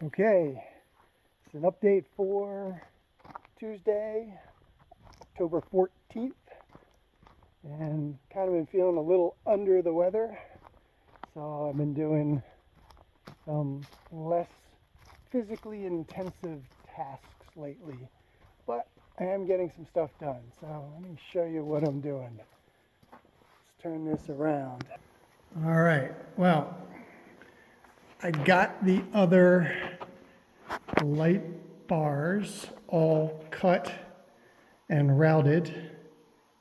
Okay, it's an update for Tuesday, October 14th, and kind of been feeling a little under the weather, so I've been doing some less physically intensive tasks lately, but I am getting some stuff done, so let me show you what I'm doing. Let's turn this around. All right, well, I got the other light bars all cut and routed,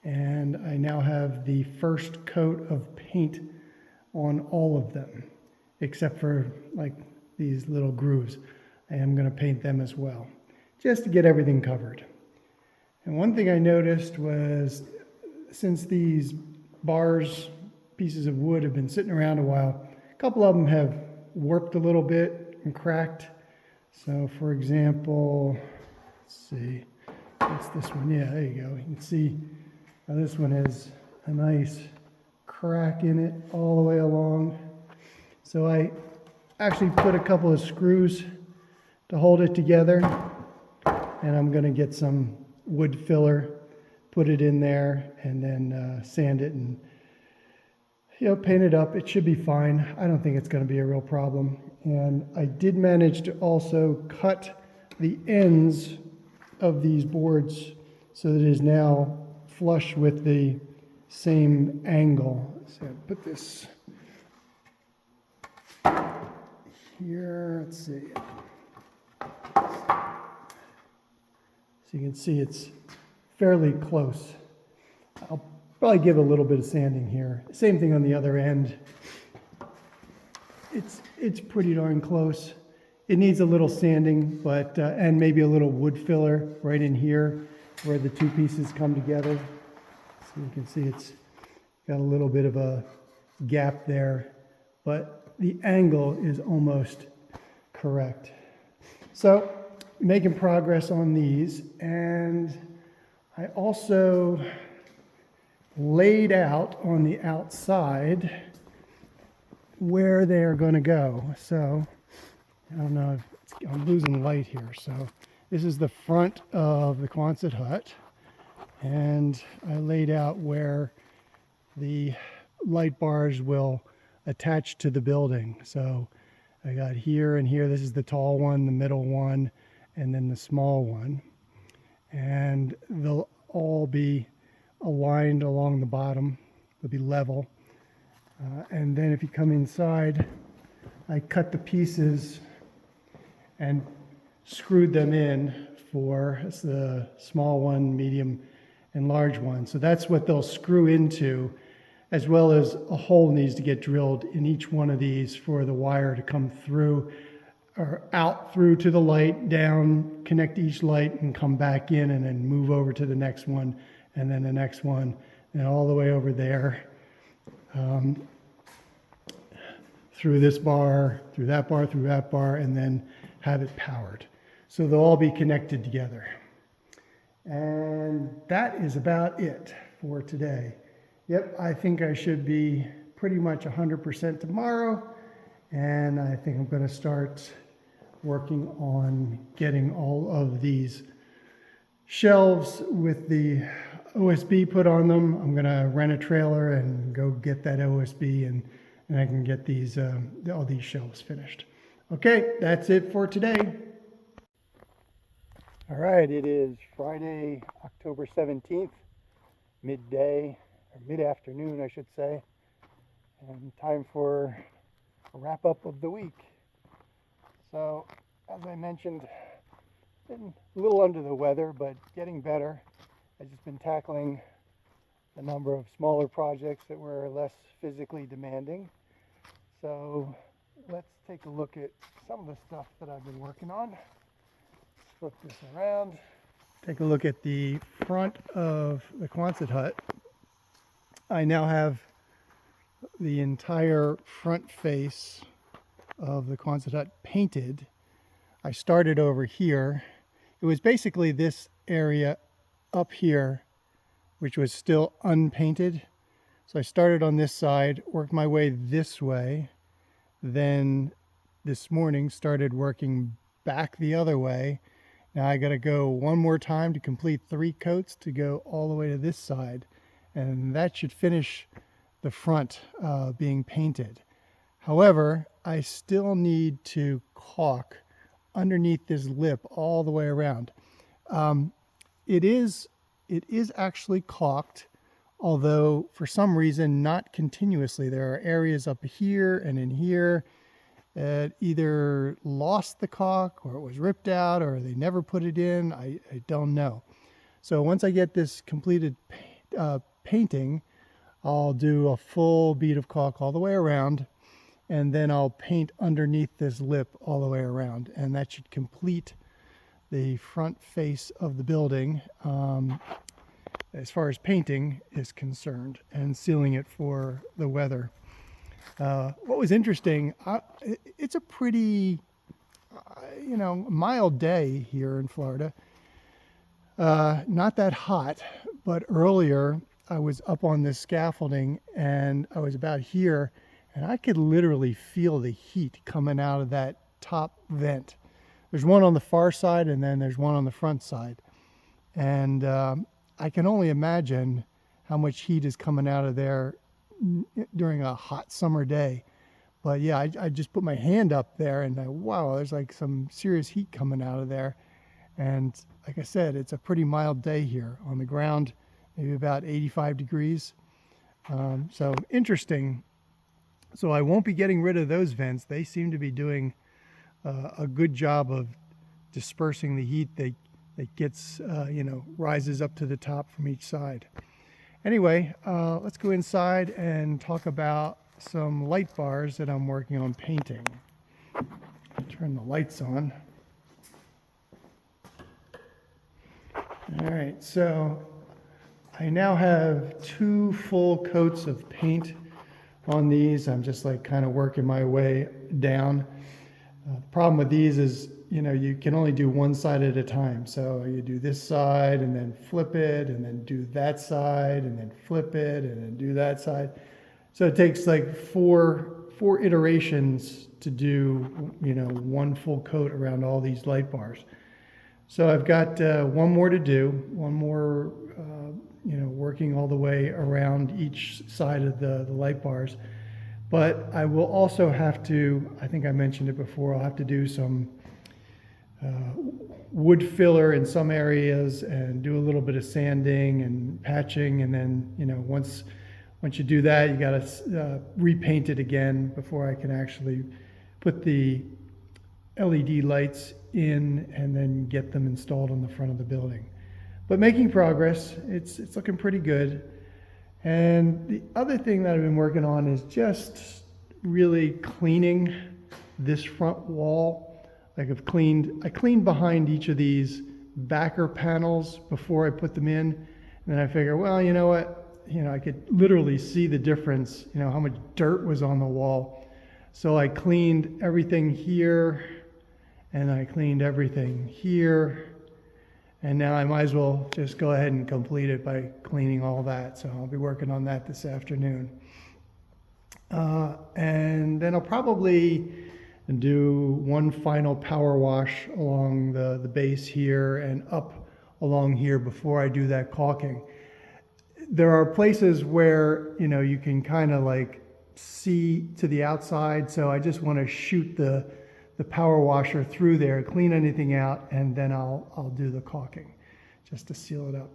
and I now have the first coat of paint on all of them, except for like these little grooves. I am going to paint them as well, just to get everything covered. And one thing I noticed was, since these bars, pieces of wood, have been sitting around a while, a couple of them have warped a little bit and cracked. So for example, let's see, what's this one? Yeah, there you go. You can see how this one has a nice crack in it all the way along. So I actually put a couple of screws to hold it together, and I'm going to get some wood filler, put it in there, and then sand it and paint it up. It should be fine. I don't think it's going to be a real problem. And I did manage to also cut the ends of these boards so that it is now flush with the same angle. So I put this here. Let's see. So you can see it's fairly close. I'll probably give a little bit of sanding here. Same thing on the other end. It's pretty darn close. It needs a little sanding, but and maybe a little wood filler right in here where the two pieces come together. So you can see it's got a little bit of a gap there, but the angle is almost correct. So making progress on these, and I also laid out on the outside where they're going to go. So I don't know if I'm losing light here. So this is the front of the Quonset hut, and I laid out where the light bars will attach to the building. So I got here and here. This is the tall one, the middle one, and then the small one, and they'll all be aligned along the bottom. They'll be level. And then if you come inside, I cut the pieces and screwed them in for the small one, medium, and large one. So that's what they'll screw into, as well as a hole needs to get drilled in each one of these for the wire to come through or out through to the light, down, connect each light, and come back in, and then move over to the next one, and then the next one, and all the way over there. Through this bar, through that bar, and then have it powered. So they'll all be connected together. And that is about it for today. Yep, I think I should be pretty much 100% tomorrow, and I think I'm going to start working on getting all of these shelves with the OSB put on them. I'm going to rent a trailer and go get that OSB, and I can get these all these shelves finished. Okay, that's it for today. All right, it is Friday, October 17th, midday, or mid-afternoon, I should say, and time for a wrap-up of the week. So, as I mentioned, been a little under the weather, but getting better. I've just been tackling a number of smaller projects that were less physically demanding. So let's take a look at some of the stuff that I've been working on. Let's flip this around. Take a look at the front of the Quonset hut. I now have the entire front face of the Quonset hut painted. I started over here. It was basically this area up here which was still unpainted. So I started on this side, worked my way this way, then this morning started working back the other way. Now I got to go one more time to complete 3 coats to go all the way to this side, and that should finish the front being painted. However, I still need to caulk underneath this lip all the way around. It is actually caulked, although for some reason not continuously. There are areas up here and in here that either lost the caulk or it was ripped out or they never put it in. I don't know. So once I get this completed painting, I'll do a full bead of caulk all the way around, and then I'll paint underneath this lip all the way around, and that should complete the front face of the building as far as painting is concerned, and sealing it for the weather. What was interesting, it's a pretty mild day here in Florida. Not that hot, but earlier I was up on this scaffolding and I was about here, and I could literally feel the heat coming out of that top vent. There's one on the far side and then there's one on the front side. And I can only imagine how much heat is coming out of there during a hot summer day. But yeah, I just put my hand up there and wow, there's like some serious heat coming out of there. And like I said, it's a pretty mild day here. On the ground, maybe about 85 degrees. So interesting. So I won't be getting rid of those vents. They seem to be doing a good job of dispersing the heat that gets, rises up to the top from each side. Anyway, let's go inside and talk about some light bars that I'm working on painting. Turn the lights on. All right, so I now have 2 full coats of paint on these. I'm just like kind of working my way down. The problem with these is, you can only do one side at a time. So you do this side and then flip it and then do that side and then flip it and then do that side. So it takes like four iterations to do, 1 full coat around all these light bars. So I've got one more to do, one more, working all the way around each side of the light bars. But I will also have to, I think I mentioned it before, I'll have to do some wood filler in some areas and do a little bit of sanding and patching. And then, once you do that, you got to repaint it again before I can actually put the LED lights in and then get them installed on the front of the building. But making progress, it's looking pretty good. And the other thing that I've been working on is just really cleaning this front wall. Like I cleaned behind each of these backer panels before I put them in. And then I figure, well, you know what? I could literally see the difference, how much dirt was on the wall. So I cleaned everything here and I cleaned everything here. And now I might as well just go ahead and complete it by cleaning all that. So I'll be working on that this afternoon. And then I'll probably do one final power wash along the base here and up along here before I do that caulking. There are places where, you can kind of like see to the outside. So I just want to shoot the power washer through there, clean anything out, and then I'll do the caulking just to seal it up.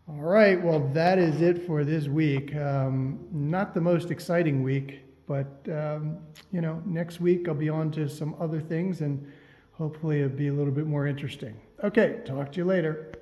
All right, well, that is it for this week. Not the most exciting week, but next week I'll be on to some other things and hopefully it'll be a little bit more interesting. Okay, talk to you later.